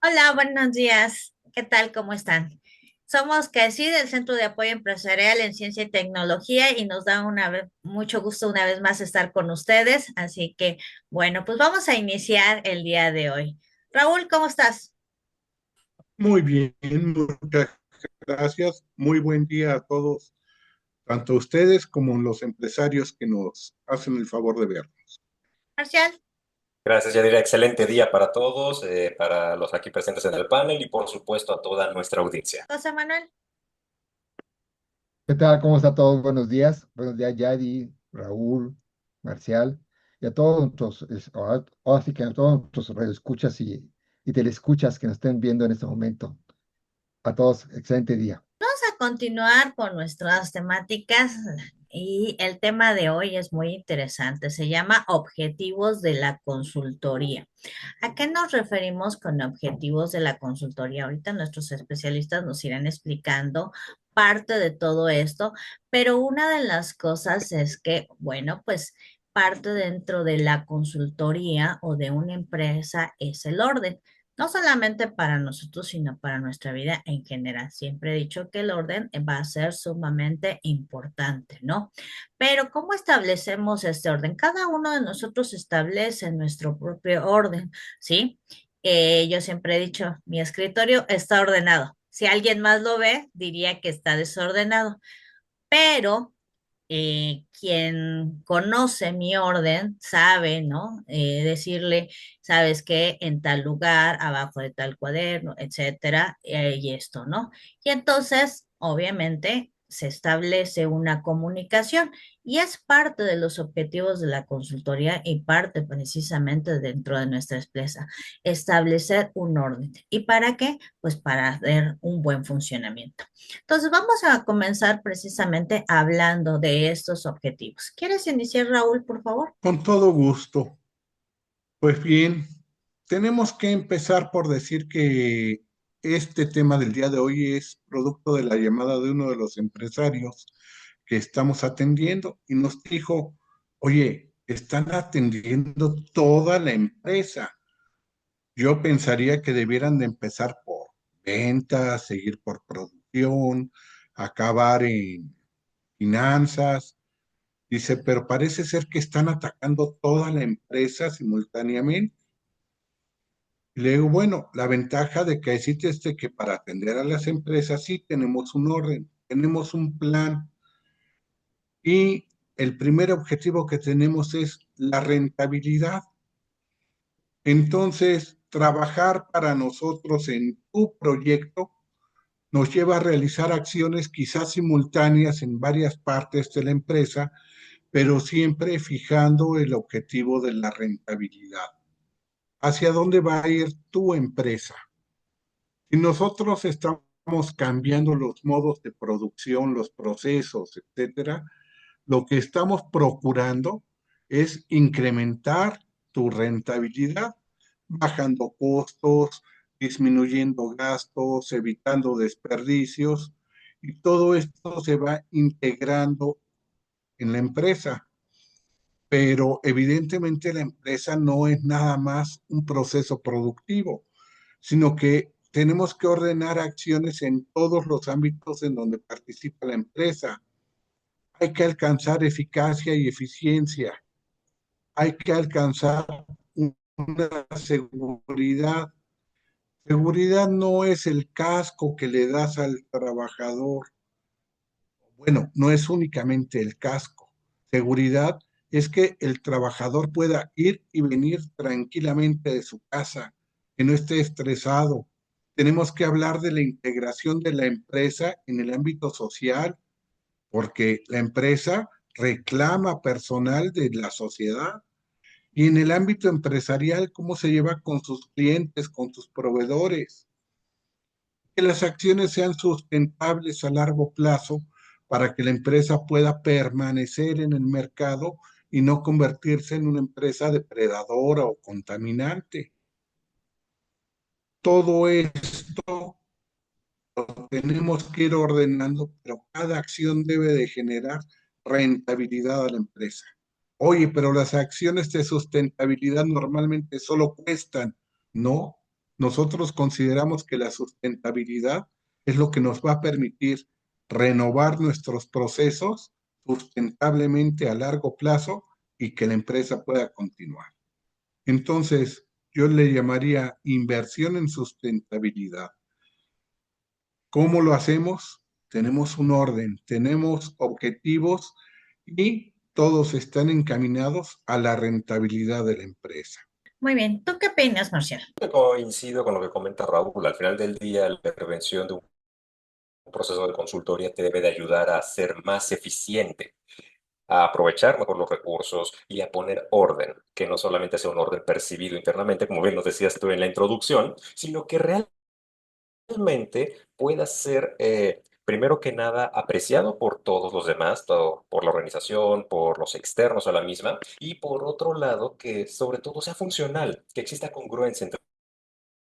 Hola, buenos días. ¿Qué tal? ¿Cómo están? Somos CAECI del Centro de Apoyo Empresarial en Ciencia y Tecnología y nos da mucho gusto una vez más estar con ustedes. Así que, bueno, pues vamos a iniciar el día de hoy. Raúl, ¿cómo estás? Muy bien, muchas gracias. Muy buen día a todos, tanto ustedes como los empresarios que nos hacen el favor de ver. Marcial, Gracias, Yadira. Excelente día para todos, para los aquí presentes en el panel y por supuesto a toda nuestra audiencia. José Manuel. ¿Qué tal? ¿Cómo está todo? Buenos días. Buenos días, Yadi, Raúl, Marcial, y a todos ahora sí que a todos nuestros radioescuchas y telescuchas que nos estén viendo en este momento. A todos, excelente día. Vamos a continuar con nuestras temáticas y el tema de hoy es muy interesante. Se llama Objetivos de la Consultoría. ¿A qué nos referimos con objetivos de la consultoría? Ahorita nuestros especialistas nos irán explicando parte de todo esto, pero una de las cosas es que, bueno, pues parte dentro de la consultoría o de una empresa es el orden. No solamente para nosotros, sino para nuestra vida en general. Siempre he dicho que el orden va a ser sumamente importante, ¿no? Pero ¿cómo establecemos este orden? Cada uno de nosotros establece nuestro propio orden, ¿sí? Yo siempre he dicho, mi escritorio está ordenado. Si alguien más lo ve, diría que está desordenado, pero quien conoce mi orden sabe, ¿no? Decirle, sabes que en tal lugar, abajo de tal cuaderno, etcétera, y esto, ¿no? Y entonces, obviamente, se establece una comunicación y es parte de los objetivos de la consultoría y parte precisamente dentro de nuestra empresa, establecer un orden. ¿Y para qué? Pues para hacer un buen funcionamiento. Entonces, vamos a comenzar precisamente hablando de estos objetivos. ¿Quieres iniciar, Raúl, por favor? Con todo gusto. Pues bien, tenemos que empezar por decir que este tema del día de hoy es producto de la llamada de uno de los empresarios que estamos atendiendo y nos dijo, oye, están atendiendo toda la empresa. Yo pensaría que debieran de empezar por ventas, seguir por producción, acabar en finanzas. Dice, pero parece ser que están atacando toda la empresa simultáneamente. Y le digo, bueno, la ventaja de que existe es de que para atender a las empresas sí tenemos un orden, tenemos un plan y el primer objetivo que tenemos es la rentabilidad. Entonces, trabajar para nosotros en tu proyecto nos lleva a realizar acciones quizás simultáneas en varias partes de la empresa, pero siempre fijando el objetivo de la rentabilidad. ¿Hacia dónde va a ir tu empresa? Si nosotros estamos cambiando los modos de producción, los procesos, etcétera, lo que estamos procurando es incrementar tu rentabilidad, bajando costos, disminuyendo gastos, evitando desperdicios, y todo esto se va integrando en la empresa. Pero evidentemente la empresa no es nada más un proceso productivo, sino que tenemos que ordenar acciones en todos los ámbitos en donde participa la empresa. Hay que alcanzar eficacia y eficiencia. Hay que alcanzar una seguridad. Seguridad no es el casco que le das al trabajador. Bueno, no es únicamente el casco. Seguridad es que el trabajador pueda ir y venir tranquilamente de su casa, que no esté estresado. Tenemos que hablar de la integración de la empresa en el ámbito social, porque la empresa reclama personal de la sociedad. Y en el ámbito empresarial, cómo se lleva con sus clientes, con sus proveedores. Que las acciones sean sustentables a largo plazo para que la empresa pueda permanecer en el mercado y no convertirse en una empresa depredadora o contaminante. Todo esto lo tenemos que ir ordenando, pero cada acción debe de generar rentabilidad a la empresa. Oye, pero las acciones de sustentabilidad normalmente solo cuestan. No, nosotros consideramos que la sustentabilidad es lo que nos va a permitir renovar nuestros procesos sustentablemente a largo plazo y que la empresa pueda continuar. Entonces, yo le llamaría inversión en sustentabilidad. ¿Cómo lo hacemos? Tenemos un orden, tenemos objetivos y todos están encaminados a la rentabilidad de la empresa. Muy bien. ¿Tú qué opinas, Marcial? Coincido con lo que comenta Raúl. Al final del día, la intervención de un proceso de consultoría te debe de ayudar a ser más eficiente, a aprovechar mejor los recursos y a poner orden, que no solamente sea un orden percibido internamente, como bien nos decías tú en la introducción, sino que realmente pueda ser, primero que nada, apreciado por todos los demás, por la organización, por los externos a la misma, y por otro lado, que sobre todo sea funcional, que exista congruencia entre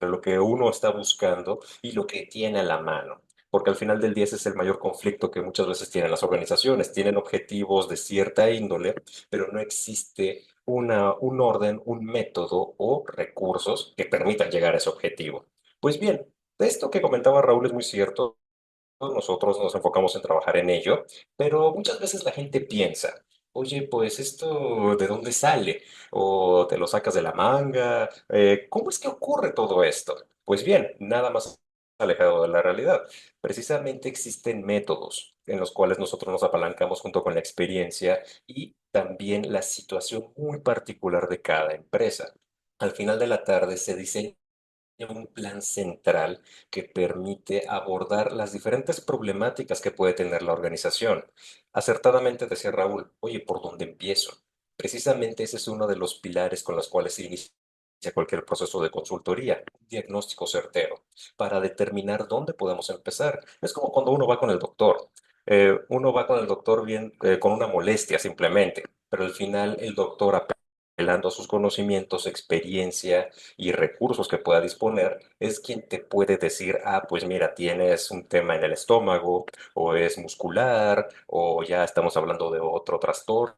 lo que uno está buscando y lo que tiene a la mano. Porque al final del día ese es el mayor conflicto que muchas veces tienen las organizaciones. Tienen objetivos de cierta índole, pero no existe un orden, un método o recursos que permitan llegar a ese objetivo. Pues bien, esto que comentaba Raúl es muy cierto. Nosotros nos enfocamos en trabajar en ello, pero muchas veces la gente piensa, oye, pues esto, ¿de dónde sale? ¿O te lo sacas de la manga? ¿Cómo es que ocurre todo esto? Pues bien, nada más alejado de la realidad. Precisamente existen métodos en los cuales nosotros nos apalancamos junto con la experiencia y también la situación muy particular de cada empresa. Al final de la tarde se diseña un plan central que permite abordar las diferentes problemáticas que puede tener la organización. Acertadamente decía Raúl, oye, ¿por dónde empiezo? Precisamente ese es uno de los pilares con los cuales se inicia cualquier proceso de consultoría, un diagnóstico certero, para determinar dónde podemos empezar. Es como cuando uno va con el doctor. Uno va con el doctor bien, con una molestia simplemente, pero al final el doctor, apelando a sus conocimientos, experiencia y recursos que pueda disponer, es quien te puede decir, ah, pues mira, tienes un tema en el estómago, o es muscular, o ya estamos hablando de otro trastorno.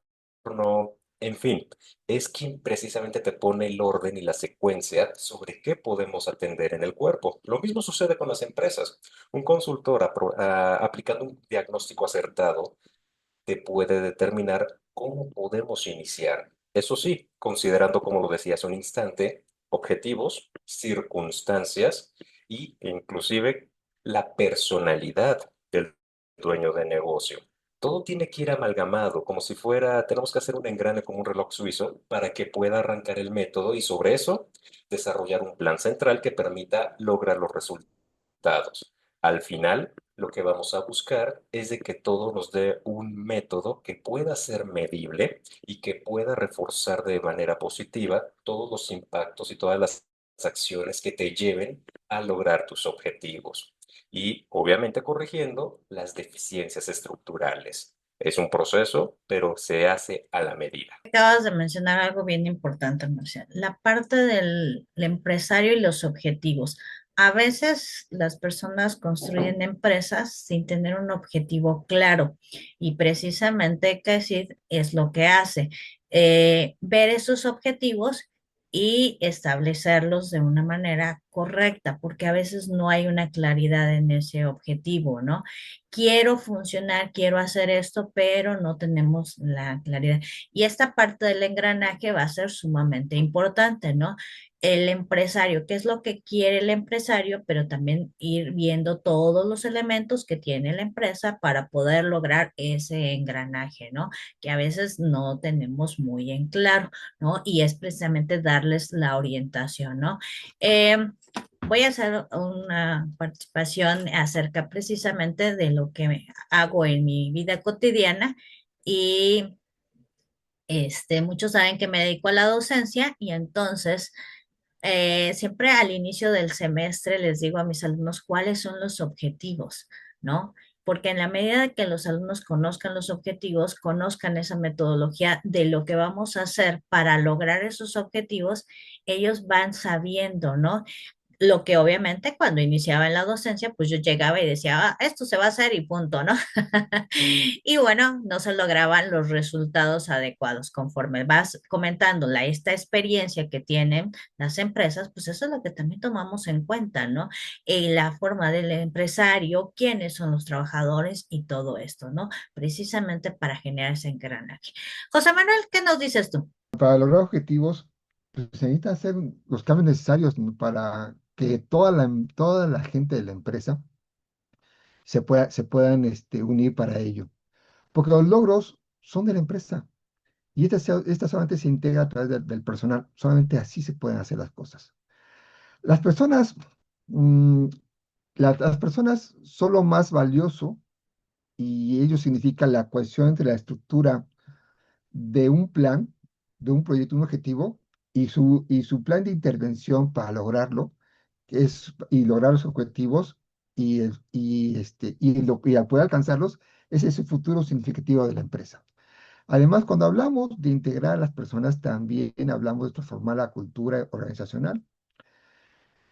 En fin, es quien precisamente te pone el orden y la secuencia sobre qué podemos atender en el cuerpo. Lo mismo sucede con las empresas. Un consultor aplicando un diagnóstico acertado te puede determinar cómo podemos iniciar. Eso sí, considerando, como lo decía hace un instante, objetivos, circunstancias y inclusive la personalidad del dueño de negocio. Todo tiene que ir amalgamado, como si fuera, tenemos que hacer un engrane como un reloj suizo para que pueda arrancar el método y sobre eso desarrollar un plan central que permita lograr los resultados. Al final, lo que vamos a buscar es de que todo nos dé un método que pueda ser medible y que pueda reforzar de manera positiva todos los impactos y todas las acciones que te lleven a lograr tus objetivos. Y obviamente corrigiendo las deficiencias estructurales. Es un proceso, pero se hace a la medida. Acabas de mencionar algo bien importante, Marcial, la parte del empresario y los objetivos. A veces las personas construyen empresas sin tener un objetivo claro y precisamente CACID es lo que hace, ver esos objetivos y establecerlos de una manera correcta, porque a veces no hay una claridad en ese objetivo, ¿no? Quiero funcionar, quiero hacer esto, pero no tenemos la claridad. Y esta parte del engranaje va a ser sumamente importante, ¿no? El empresario, ¿qué es lo que quiere el empresario? Pero también ir viendo todos los elementos que tiene la empresa para poder lograr ese engranaje, ¿no? Que a veces no tenemos muy en claro, ¿no? Y es precisamente darles la orientación, ¿no? Voy a hacer una participación acerca precisamente de lo que hago en mi vida cotidiana y muchos saben que me dedico a la docencia y entonces siempre al inicio del semestre les digo a mis alumnos cuáles son los objetivos, ¿no? Porque en la medida de que los alumnos conozcan los objetivos, conozcan esa metodología de lo que vamos a hacer para lograr esos objetivos, ellos van sabiendo, ¿no? Lo que obviamente cuando iniciaba en la docencia, pues yo llegaba y decía, "Ah, esto se va a hacer y punto, ¿no?" Y bueno, no se lograban los resultados adecuados. Conforme vas comentando esta experiencia que tienen las empresas, pues eso es lo que también tomamos en cuenta, ¿no? La forma del empresario, quiénes son los trabajadores y todo esto, ¿no? Precisamente para generar ese engranaje. José Manuel, ¿qué nos dices tú? Para lograr objetivos, pues, se necesitan hacer los cambios necesarios, ¿no? Para que toda la gente de la empresa se puedan unir para ello. Porque los logros son de la empresa y esta solamente se integra a través del personal. Solamente así se pueden hacer las cosas. Las personas, mm, las personas son lo más valioso y ello significa la cohesión entre la estructura de un plan, de un proyecto, un objetivo y su plan de intervención para lograrlo y lograr los objetivos y al poder alcanzarlos, ese es el futuro significativo de la empresa. Además, cuando hablamos de integrar a las personas, también hablamos de transformar la cultura organizacional.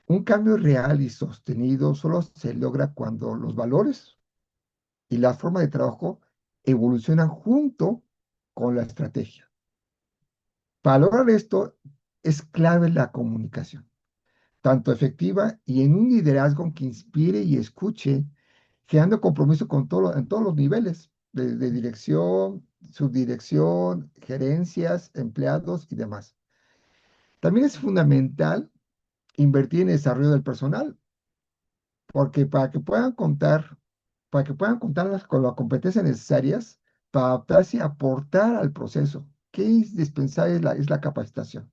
Un cambio real y sostenido solo se logra cuando los valores y la forma de trabajo evolucionan junto con la estrategia. Para lograr esto es clave la comunicación, tanto efectiva y en un liderazgo que inspire y escuche, creando compromiso en todos los niveles, desde dirección, subdirección, gerencias, empleados y demás. También es fundamental invertir en el desarrollo del personal, porque para que puedan contar con las competencias necesarias para adaptarse y aportar al proceso. Qué indispensable es la capacitación.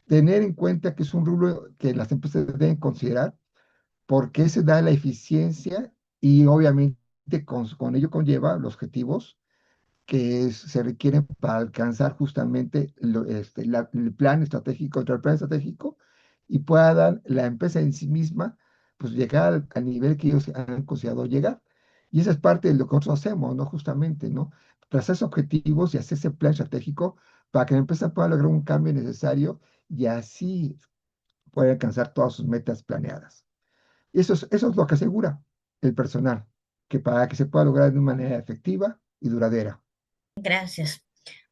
Tener en cuenta que es un rubro que las empresas deben considerar porque se da la eficiencia y obviamente con ello conlleva los objetivos que se requieren para alcanzar justamente el plan estratégico, el plan estratégico y pueda dar la empresa en sí misma, pues llegar al nivel que ellos han considerado llegar. Y esa es parte de lo que nosotros hacemos, ¿no? Justamente, ¿no? Trazar esos objetivos y hacer ese plan estratégico para que la empresa pueda lograr un cambio necesario y así pueda alcanzar todas sus metas planeadas. Y eso es lo que asegura el personal, que para que se pueda lograr de una manera efectiva y duradera. Gracias.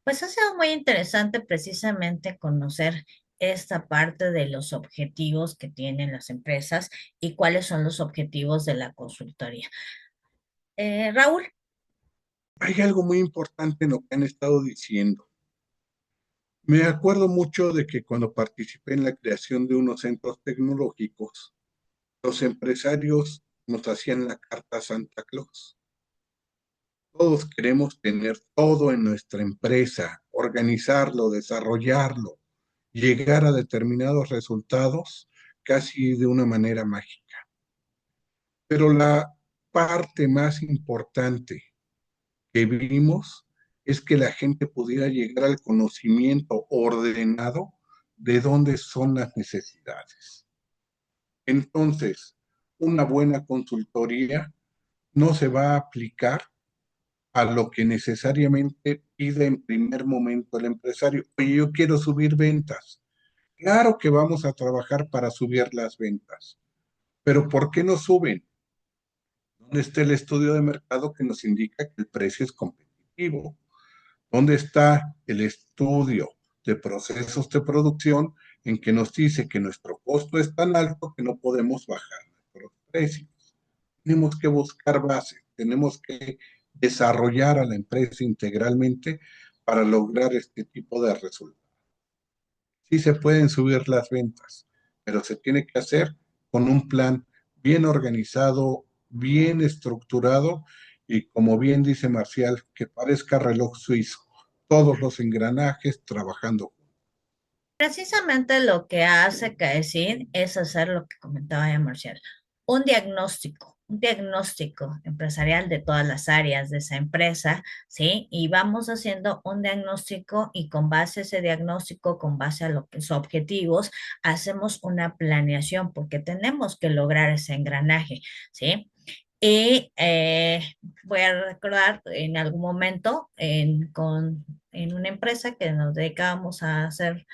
Pues ha sido muy interesante precisamente conocer esta parte de los objetivos que tienen las empresas y cuáles son los objetivos de la consultoría. Raúl, Hay algo muy importante en lo que han estado diciendo. Me acuerdo mucho de que cuando participé en la creación de unos centros tecnológicos, los empresarios nos hacían la carta a Santa Claus. Todos queremos tener todo en nuestra empresa, organizarlo, desarrollarlo, llegar a determinados resultados casi de una manera mágica. Pero la parte más importante que vimos es que la gente pudiera llegar al conocimiento ordenado de dónde son las necesidades. Entonces, una buena consultoría no se va a aplicar a lo que necesariamente pide en primer momento el empresario. Oye, yo quiero subir ventas. Claro que vamos a trabajar para subir las ventas, pero ¿por qué no suben? ¿Dónde está el estudio de mercado que nos indica que el precio es competitivo? ¿Dónde está el estudio de procesos de producción en que nos dice que nuestro costo es tan alto que no podemos bajar nuestros precios? Tenemos que buscar bases, tenemos que desarrollar a la empresa integralmente para lograr este tipo de resultados. Sí se pueden subir las ventas, pero se tiene que hacer con un plan bien organizado, bien estructurado y como bien dice Marcial, que parezca reloj suizo, todos los engranajes trabajando. precisamente lo que hace CAECID es hacer lo que comentaba ya Marcial, un diagnóstico empresarial de todas las áreas de esa empresa, ¿sí? Y vamos haciendo un diagnóstico y con base a ese diagnóstico, con base a lo que son objetivos, hacemos una planeación porque tenemos que lograr ese engranaje, ¿sí? Y voy a recordar en algún momento en una empresa que nos dedicábamos a hacer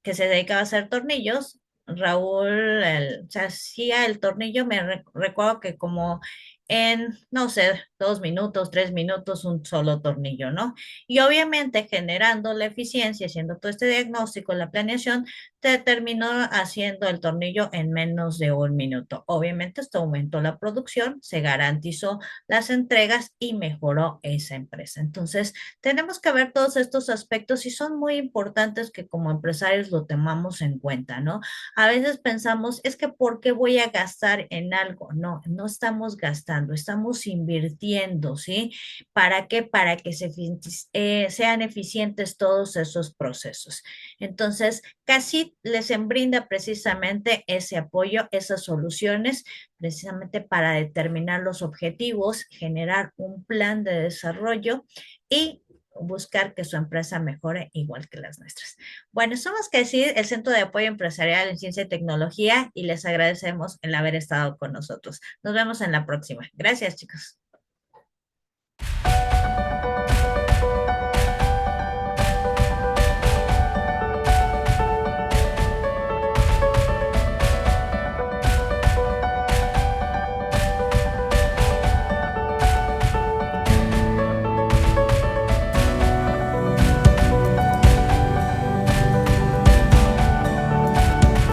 que se dedicaba a hacer tornillos, Raúl, se hacía el tornillo, recuerdo que como en, no sé, 2 minutos, 3 minutos, un solo tornillo, ¿no? Y obviamente generando la eficiencia, haciendo todo este diagnóstico, la planeación, te terminó haciendo el tornillo en menos de 1 minuto. Obviamente esto aumentó la producción, se garantizó las entregas y mejoró esa empresa. Entonces, tenemos que ver todos estos aspectos y son muy importantes que como empresarios lo tomamos en cuenta, ¿no? A veces pensamos, es que ¿por qué voy a gastar en algo? No, no estamos gastando, estamos invirtiendo, ¿sí? ¿Para qué? Para que sean eficientes todos esos procesos. Entonces, casi les brinda precisamente ese apoyo, esas soluciones, precisamente para determinar los objetivos, generar un plan de desarrollo y buscar que su empresa mejore igual que las nuestras. Bueno, somos que decir el Centro de Apoyo Empresarial en Ciencia y Tecnología y les agradecemos el haber estado con nosotros. Nos vemos en la próxima. Gracias, chicos.